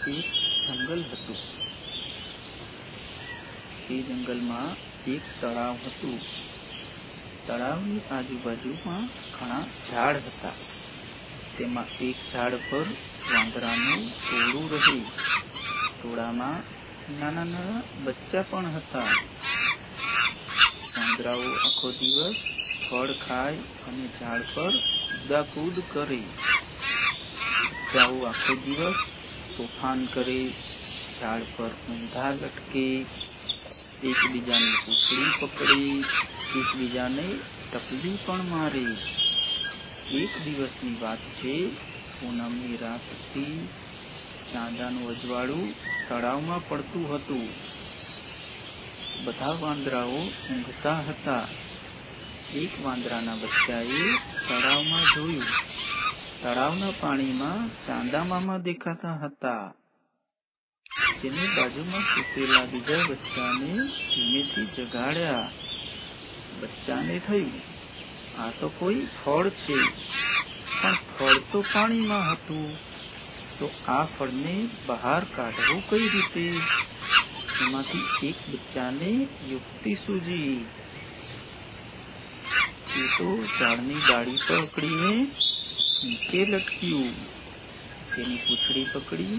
એક જંગલ હતું. એ જંગલમાં એક તળાવ હતું. તળાવની આજુબાજુમાં ઘણા ઝાડ હતા. તેમાં એક ઝાડ પર વાંદરાનું ટોળું રહે. ટોળામાં નાના નાના બચ્ચા પણ હતા. વાંદરાઓ આખો દિવસ ફળ ખાય અને ઝાડ પર કૂદાકૂદ કરે. બચ્ચાઓ આખો દિવસ તોફાન કરે, ઝાડ પર ઊંધા લટકે, એકબીજાની પૂંછડી પકડે, એકબીજાને ટપલી પણ મારે. એક દિવસની વાત છે. પૂનમની રાત હતી. ચાંદાનું અજવાળું તળાવમાં પડતું હતું. બધા વાંદરાઓ ઊંઘતા હતા. એક વાંદરાના બચ્ચાએ તળાવમાં જોયું. તળાવના પાણીમાં ચાંદા મામા દેખાતા હતા. તેની બાજુમાં સૂતેલા બીજા બચ્ચાને ધીમેથી જગાડ્યા. બચ્ચાને થયું, આ તો કોઈ ફળ છે, પણ ફળ તો પાણીમાં હતું, તો આ ફળને બહાર કાઢવું કઈ રીતે? એમાંથી એક બચ્ચાને યુક્તિ સૂજી. એ તો ઝાડની ડાળી પકડીને નીચે લટક્યું. તેની પૂંછડી પકડી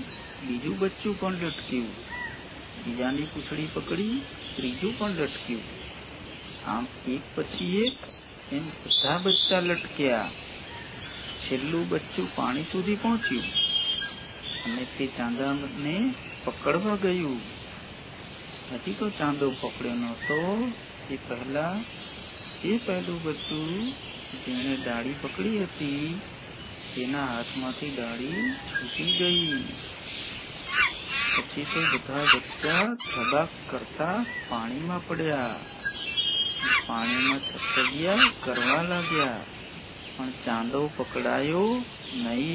બીજું બચ્ચું પણ લટક્યું. બીજાની પૂંછડી પકડી ત્રીજું પણ લટક્યું. આમ એક પછી એક એમ બધા બચ્ચા લટક્યા. છેલ્લું બચ્ચું પાણી સુધી પહોંચ્યું અને તે ચાંદાને પકડવા ગયું. હજી તો ચાંદો પકડ્યો નહોતો એ પહેલું બચ્ચું જેણે ડાળી પકડી હતી તેના હાથમાંથી ડાળી છૂટી ગઈ. પછી તો બધા બચ્ચા ધબાક કરતા પાણીમાં પડ્યા. પાણીમાં છટકિયા કરવા લાગ્યા, પણ ચાંદો પકડાયો નહીં.